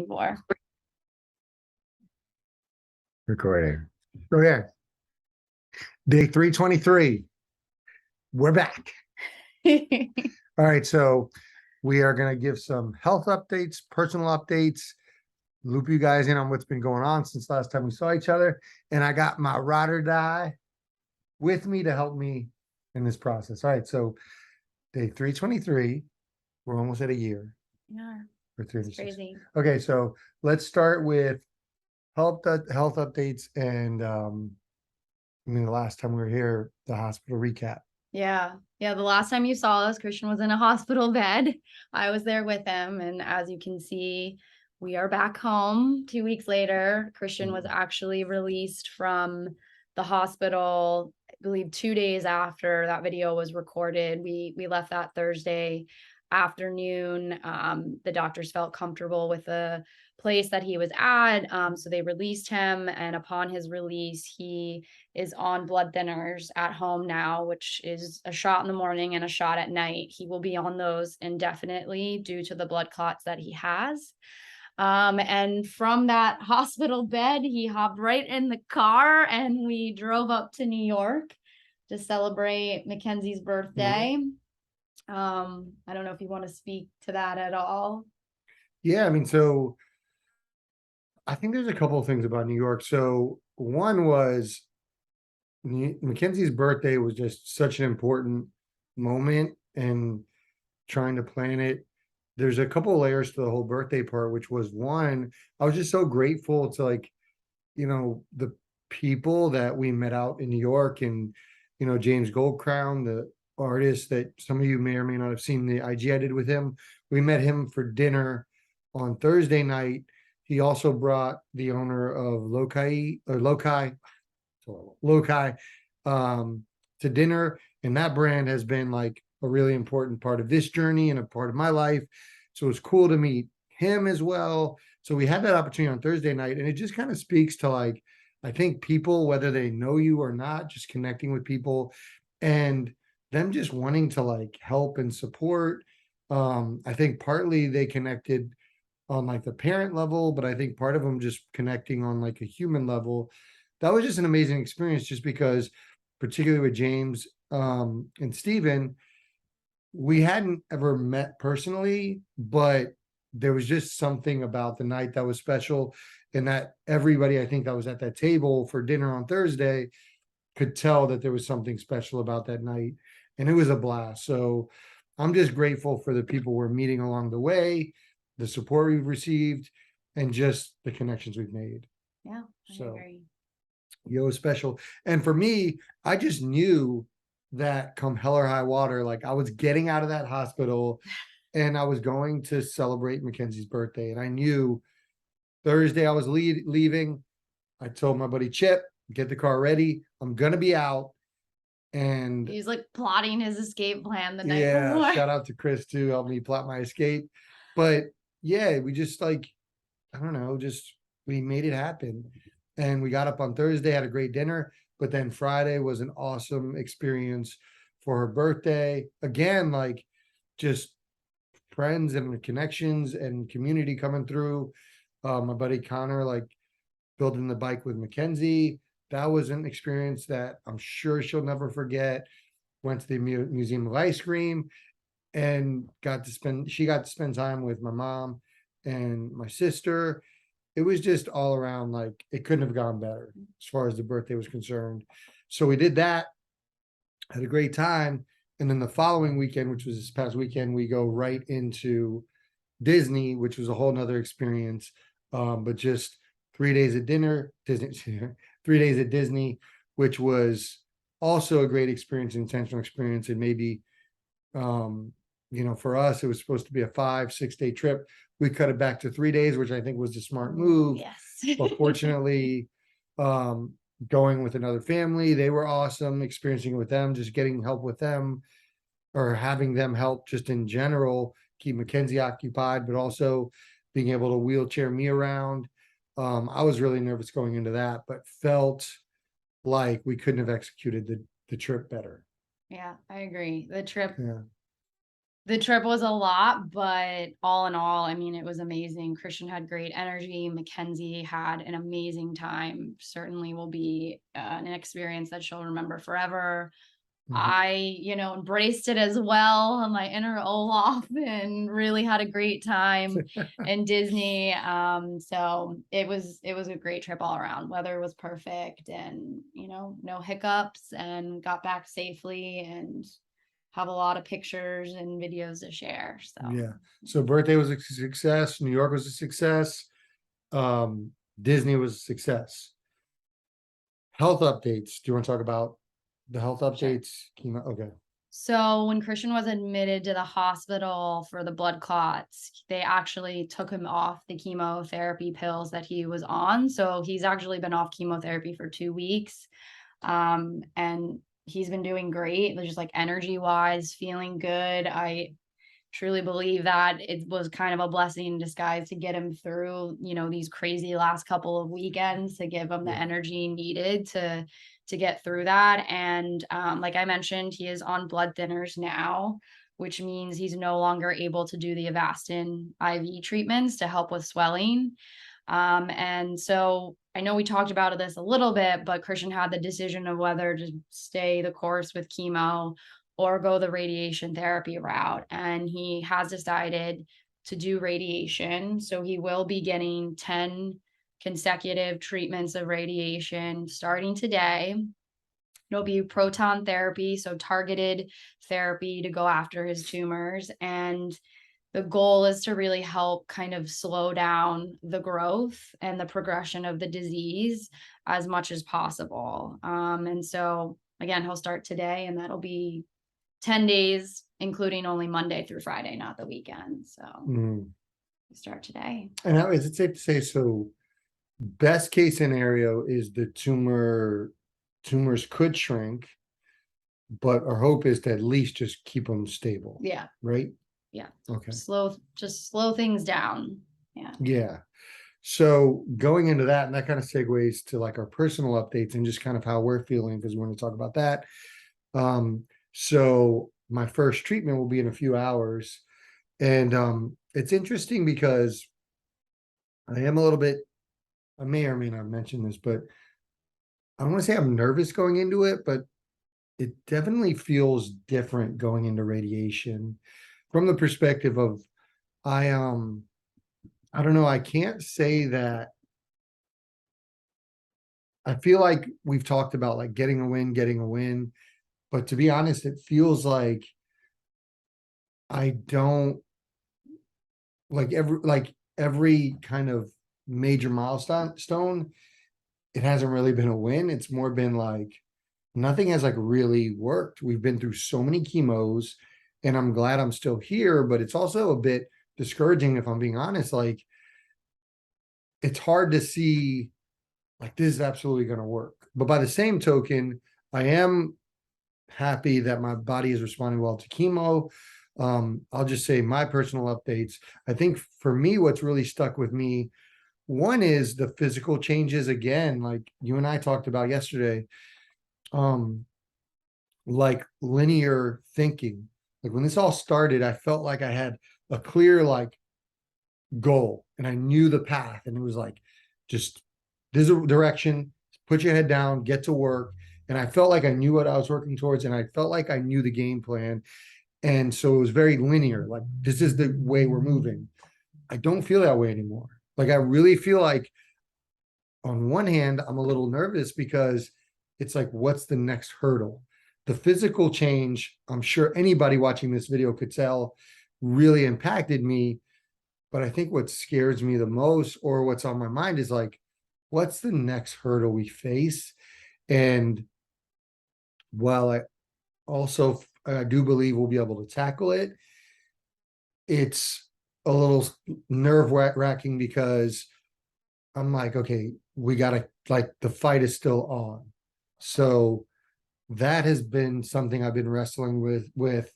for. Recording. Okay. Day 323. We're back. All right. So we are going to give some health updates, personal updates, loop you guys in on what's been going on since last time we saw each other. And I got my ride or die with me to help me in this process. All right. So day 323. We're almost at a year. Yeah. For 36. Crazy. Okay. So let's start with health updates and the last time we were here, the hospital recap. Yeah. The last time you saw us, Christian was in a hospital bed. I was there with him. And as you can see, we are back home 2 weeks later. Christian was actually released from the hospital, I believe 2 days after that video was recorded. We left that Thursday afternoon. The doctors felt comfortable with the place that he was at. So they released him. And upon his release, he is on blood thinners at home now, which is a shot in the morning and a shot at night. He will be on those indefinitely due to the blood clots that he has. And from that hospital bed, he hopped right in the car and we drove up to New York to celebrate Mackenzie's birthday. I don't know if you want to speak to that at all. Yeah, I mean, so I think there's a couple of things about New York. So one was Mackenzie's birthday was just such an important moment, and trying to plan it. There's a couple of layers to the whole birthday part, which was one, I was just so grateful to the people that we met out in New York, and James Goldcrown, the artist that some of you may or may not have seen the IG I did with him. We met him for dinner on Thursday night. He also brought the owner of Lokai to dinner, and that brand has been like a really important part of this journey and a part of my life. So it was cool to meet him as well. So we had that opportunity on Thursday night, and it just kind of speaks to I think people, whether they know you or not, just connecting with people and them just wanting to help and support. I think partly they connected on the parent level, but I think part of them just connecting on a human level. That was just an amazing experience, just because, particularly with James and Steven, we hadn't ever met personally, but there was just something about the night that was special, and that everybody, I think, that was at that table for dinner on Thursday could tell that there was something special about that night, and it was a blast. So I'm just grateful for the people we're meeting along the way, the support we've received, and just the connections we've made. Yeah, I agree. It was special. And for me, I just knew that come hell or high water, I was getting out of that hospital and I was going to celebrate Mackenzie's birthday. And I knew Thursday I was leaving. I told my buddy Chip, get the car ready. I'm going to be out. And he's plotting his escape plan the night before. Shout out to Chris too, helped me plot my escape. But yeah, we just I don't know, we made it happen. And we got up on Thursday, had a great dinner, but then Friday was an awesome experience for her birthday. Again, just friends and connections and community coming through. My buddy Connor, building the bike with Mackenzie. That was an experience that I'm sure she'll never forget. Went to the Museum of Ice Cream and she got to spend time with my mom and my sister. It was just all around, it couldn't have gone better as far as the birthday was concerned. So we did that, had a great time. And then the following weekend, which was this past weekend, we go right into Disney, which was a whole nother experience. But just 3 days at Disney, 3 days at Disney, which was also a great experience, intentional experience. And maybe, for us, it was supposed to be a 5-6 day trip. We cut it back to 3 days, which I think was the smart move. Yes. But fortunately, going with another family, they were awesome, experiencing it with them, just getting help with them, or having them help just in general, keep Mackenzie occupied, but also being able to wheelchair me around. I was really nervous going into that, but felt like we couldn't have executed the trip better. Yeah, I agree. The trip The trip was a lot, but all in all, I mean, it was amazing. Christian had great energy. Mackenzie had an amazing time. Certainly will be an experience that she'll remember forever. Mhm. I, embraced it as well on my inner Olaf and really had a great time in Disney. So it was a great trip all around. Weather was perfect and, no hiccups, and got back safely and have a lot of pictures and videos to share. So Yeah. So birthday was a success. New York was a success. Um, Disney was a success. Health updates. Do you want to talk about the health sure. updates? Okay. So when Christian was admitted to the hospital for the blood clots, they actually took him off the chemotherapy pills that he was on. So he's actually been off chemotherapy for 2 weeks. And he's been doing great, just like energy wise, feeling good. I truly believe that it was kind of a blessing in disguise to get him through, these crazy last couple of weekends, to give him the Yeah. energy needed to get through that. And like I mentioned, he is on blood thinners now, which means he's no longer able to do the Avastin IV treatments to help with swelling. And so I know we talked about this a little bit, but Christian had the decision of whether to stay the course with chemo or go the radiation therapy route. And he has decided to do radiation. So he will be getting 10 consecutive treatments of radiation starting today. It'll be proton therapy, so targeted therapy to go after his tumors. And the goal is to really help kind of slow down the growth and the progression of the disease as much as possible. And so, again, he'll start today, and that'll be 10 days, including only Monday through Friday, not the weekend. So Mm. we start today. And how is it safe to say, so best case scenario is the tumors could shrink, but our hope is to at least just keep them stable, Yeah. right? Yeah. Okay. Just slow things down. Yeah. Yeah. So going into that, and that kind of segues to like our personal updates and just kind of how we're feeling, because we're going to talk about that. So my first treatment will be in a few hours. And it's interesting because I am a little bit, I may or may not mention this, but I don't want to say I'm nervous going into it, but it definitely feels different going into radiation from the perspective of I I don't know, I can't say that I feel like we've talked about like getting a win, but to be honest, it feels like I don't like every kind of major milestone, it hasn't really been a win. It's more been like nothing has like really worked. We've been through so many chemos, and I'm glad I'm still here, but it's also a bit discouraging if I'm being honest. Like it's hard to see like this is absolutely going to work. But by the same token, I am happy that my body is responding well to chemo. I'll just say my personal updates. I think for me, what's really stuck with me, one is the physical changes again, like you and I talked about yesterday. Um, like linear thinking. Like when this all started, I felt like I had a clear like goal and I knew the path, and it was like just there's a direction, put your head down, get to work. And I felt like I knew what I was working towards, and I felt like I knew the game plan. And so it was very linear. Like this is the way we're moving. I don't feel that way anymore. Like I really feel like on one hand, I'm a little nervous because it's like, what's the next hurdle? The physical change, I'm sure anybody watching this video could tell, really impacted me. But I think what scares me the most, or what's on my mind, is like, what's the next hurdle we face? And while I do believe we'll be able to tackle it, it's a little nerve wracking because I'm like, okay, we gotta like the fight is still on. So that has been something I've been wrestling with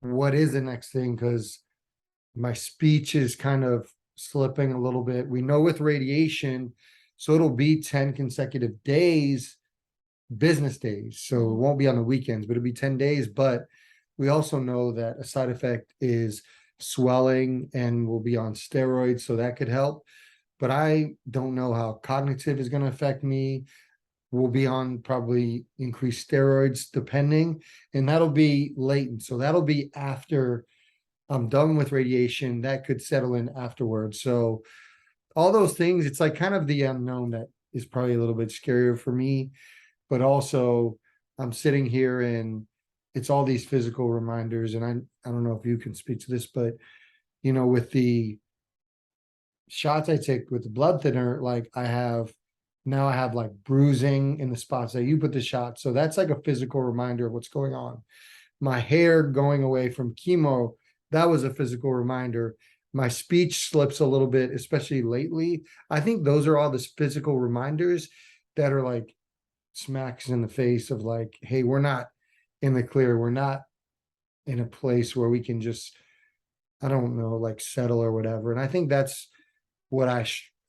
what is the next thing, because my speech is kind of slipping a little bit. We know with radiation, so it'll be 10 consecutive days, business days. So it won't be on the weekends, but it'll be 10 days. But We also know that a side effect is swelling and will be on steroids, so that could help. But I don't know how cognitive is going to affect me. We'll be on probably increased steroids depending, and that'll be latent. So that'll be after I'm done with radiation. That could settle in afterwards. So all those things, it's like kind of the unknown that is probably a little bit scarier for me. But also, I'm sitting here and it's all these physical reminders. And I don't know if you can speak to this, but with the shots I take with the blood thinner, like I have like bruising in the spots that you put the shot. So that's like a physical reminder of what's going on. My hair going away from chemo, that was a physical reminder. My speech slips a little bit, especially lately. I think those are all the physical reminders that are like smacks in the face of like, hey, we're not in the clear. We're not in a place where we can just, I don't know, like settle or whatever. And I think that's what I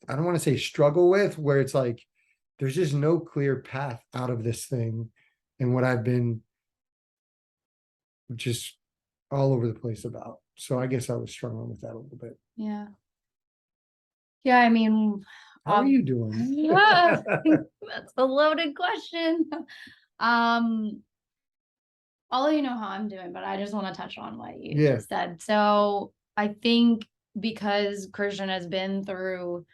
don't want to say struggle with, where it's like, there's just no clear path out of this thing. And what I've been just all over the place about. So I guess I was struggling with that a little bit. Yeah. Yeah, I mean, How are you doing? yeah, that's a loaded question. I'll let you know how I'm doing, but I just want to touch on what you Yeah. just said. So I think because Christian has been through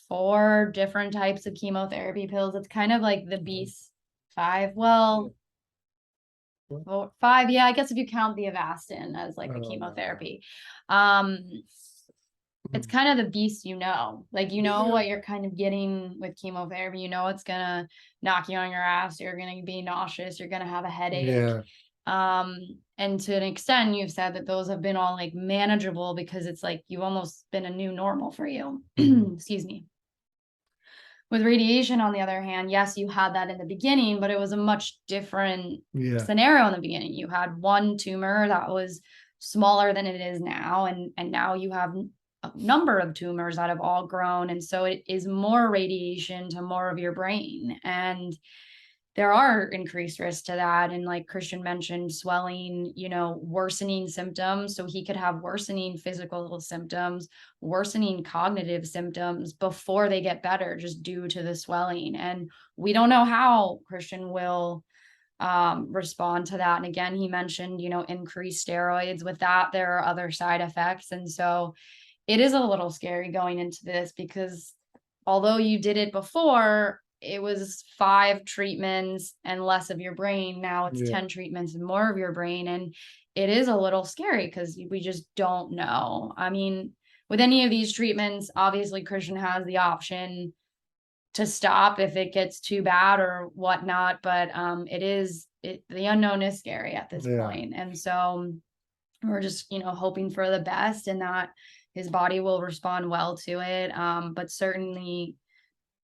4 different types of chemotherapy pills, it's kind of like the beast 5. Well, 5, yeah, I guess if you count the Avastin as like a chemotherapy. It's kind of the beast, like, what you're kind of getting with chemotherapy, it's gonna knock you on your ass. You're going to be nauseous. You're going to have a headache. Yeah. And to an extent, you've said that those have been all like manageable because it's like you've almost been a new normal for you. Excuse me. With radiation, on the other hand, yes, you had that in the beginning, but it was a much different scenario in the beginning. You had one tumor that was smaller than it is now, and now you have a number of tumors that have all grown, and so it is more radiation to more of your brain, and there are increased risks to that. And like Christian mentioned, swelling, worsening symptoms. So he could have worsening physical symptoms, worsening cognitive symptoms before they get better, just due to the swelling. And we don't know how Christian will respond to that. And again, he mentioned, increased steroids. With that, there are other side effects. And so it is a little scary going into this, because although you did it before, it was 5 treatments and less of your brain. Now it's 10 treatments and more of your brain. And it is a little scary because we just don't know. I mean, with any of these treatments, obviously Christian has the option to stop if it gets too bad or whatnot. But the unknown is scary at this point. And so we're just, hoping for the best and that his body will respond well to it. But certainly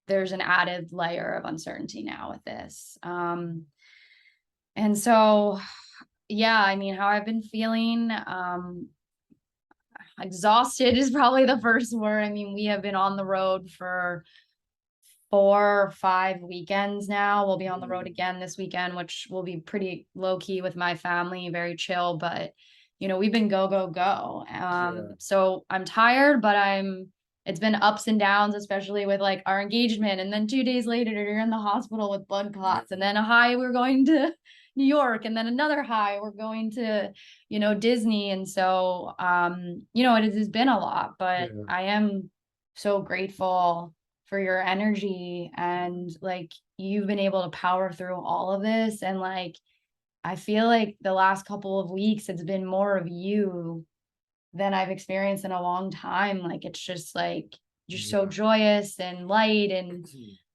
there's an added layer of uncertainty now with this. And so, yeah, I mean, how I've been feeling, exhausted is probably the first word. I mean, we have been on the road for 4 or 5 weekends now. We'll be on the road again this weekend, which will be pretty low key with my family, very chill, but we've been go. So I'm tired, but it's been ups and downs, especially with like our engagement. And then 2 days later, you're in the hospital with blood clots. And then a high, we're going to New York. And then another high, we're going to, Disney. And so, it has been a lot, but I am so grateful for your energy, and like you've been able to power through all of this. And like, I feel like the last couple of weeks, it's been more of you than I've experienced in a long time. Like, it's just like, you're so joyous and light, and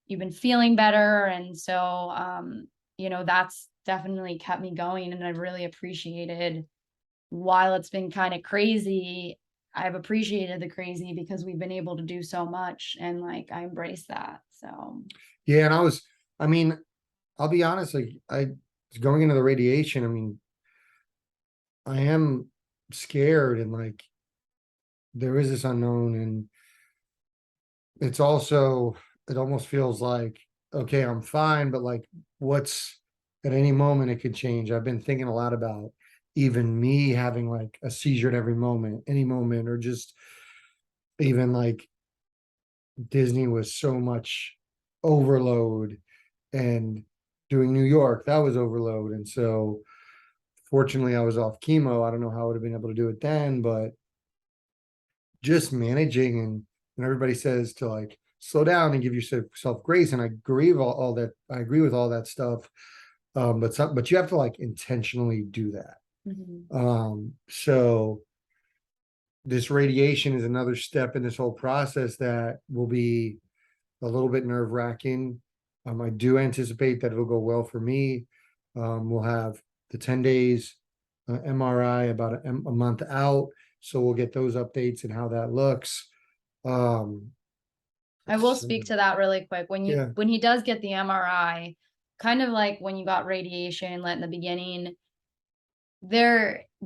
you've been feeling better. And so, that's definitely kept me going. And I've really appreciated, while it's been kind of crazy, I've appreciated the crazy because we've been able to do so much. And like, I embrace that. So, yeah. And I mean, I'll be honest, like going into the radiation, I mean, I am scared, and like there is this unknown, and it almost feels like, okay, I'm fine, but like at any moment it could change. I've been thinking a lot about even me having like a seizure at every moment, any moment, or just even like Disney was so much overload, and doing New York, that was overload. And so fortunately I was off chemo. I don't know how I would have been able to do it then, but just managing, and everybody says to like slow down and give yourself grace. And I agree with all that. I agree with all that stuff. But you have to like intentionally do that. Mhm. So this radiation is another step in this whole process that will be a little bit nerve wracking. I do anticipate that it'll go well for me. We'll have the 10 days MRI about a month out. So we'll get those updates and how that looks. Um, I will so, speak to that really quick. yeah, When he does get the MRI, kind of like when you got radiation let in the beginning,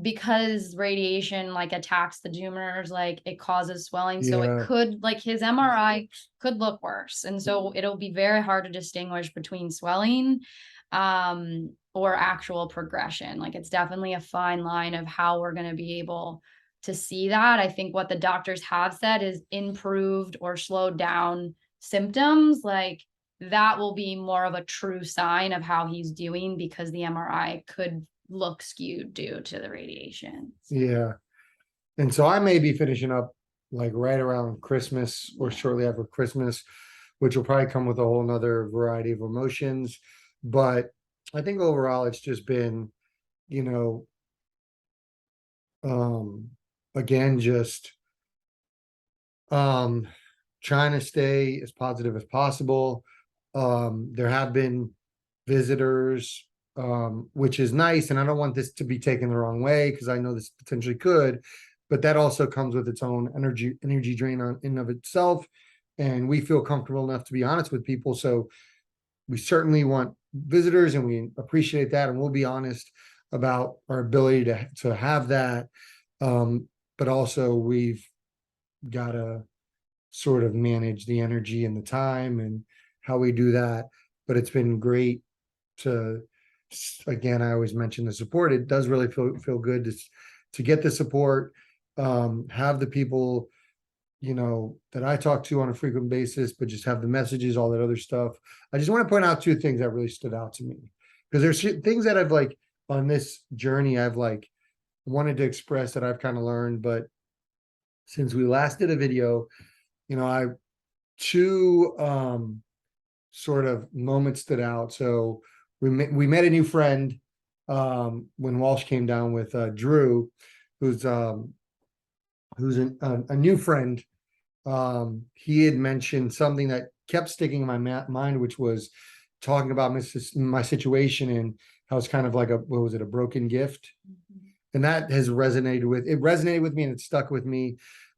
because radiation like attacks the tumors, like it causes swelling. So it yeah, could, like, his MRI could look worse. And so it'll be very hard to distinguish between swelling or actual progression. Like, it's definitely a fine line of how we're going to be able to see that. I think what the doctors have said is improved or slowed down symptoms. Like, that will be more of a true sign of how he's doing, because the MRI could look skewed due to the radiation. yeah. And so I may be finishing up like right around Christmas or shortly after Christmas, which will probably come with a whole nother variety of emotions. But I think overall it's just been, you know, um, again, just um trying to stay as positive as possible. There have been visitors, which is nice, and I don't want this to be taken the wrong way because I know this potentially could, but that also comes with its own energy drain on in of itself. And we feel comfortable enough to be honest with people. So we certainly want visitors and we appreciate that. And we'll be honest about our ability to have that. But also we've got to sort of manage the energy and the time and how we do that. But it's been great to, again, I always mention the support. It does really feel good to get the support, have the people, that I talk to on a frequent basis, but just have the messages, all that other stuff. I just want to point out two things that really stood out to me, because there's things that I've like on this journey I've like wanted to express that I've kind of learned. But since we last did a video, I two sort of moments stood out. So we met a new friend when Walsh came down with Drew, who's a new friend. He had mentioned something that kept sticking in my mind, which was talking about my situation and how it's kind of like what was it, a broken gift? And that has resonated with me and it stuck with me.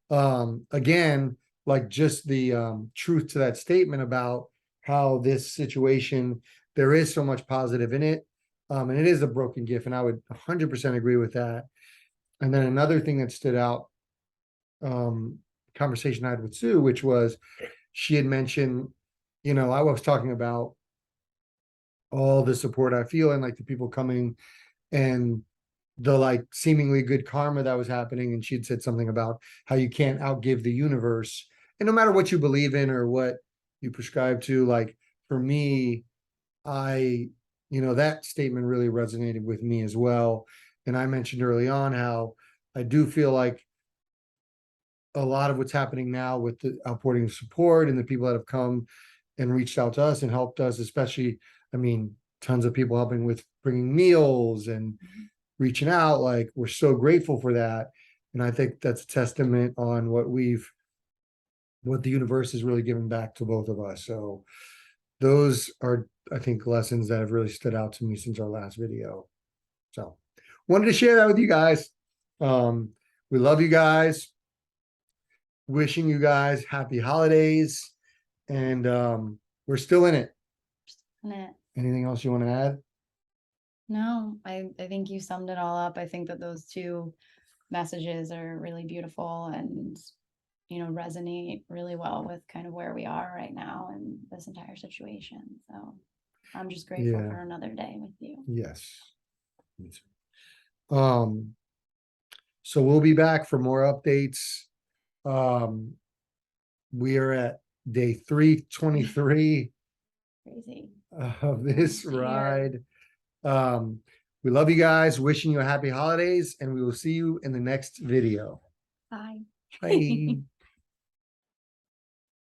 Again, like just the truth to that statement about how this situation, there is so much positive in it. And it is a broken gift. And I would 100% agree with that. And then another thing that stood out, conversation I had with Sue, which was she had mentioned, I was talking about all the support I feel and like the people coming and the like seemingly good karma that was happening. And she'd said something about how you can't outgive the universe. And no matter what you believe in or what you prescribe to, like for me, that statement really resonated with me as well. And I mentioned early on how I do feel like a lot of what's happening now with the outpouring of support and the people that have come and reached out to us and helped us, especially, I mean, tons of people helping with bringing meals and reaching out. Like, we're so grateful for that. And I think that's a testament on what the universe is really giving back to both of us. So those are, I think, lessons that have really stood out to me since our last video. So wanted to share that with you guys. We love you guys. Wishing you guys happy holidays. And we're still in it. Anything else you want to add? No, I think you summed it all up. I think that those two messages are really beautiful and, resonate really well with kind of where we are right now in this entire situation. So I'm just grateful Yeah. for another day with you. Yes. So we'll be back for more updates. We are at day 323 Crazy. of this Almost a year. ride. We love you guys, wishing you a happy holidays, and we will see you in the next video. Bye. Bye.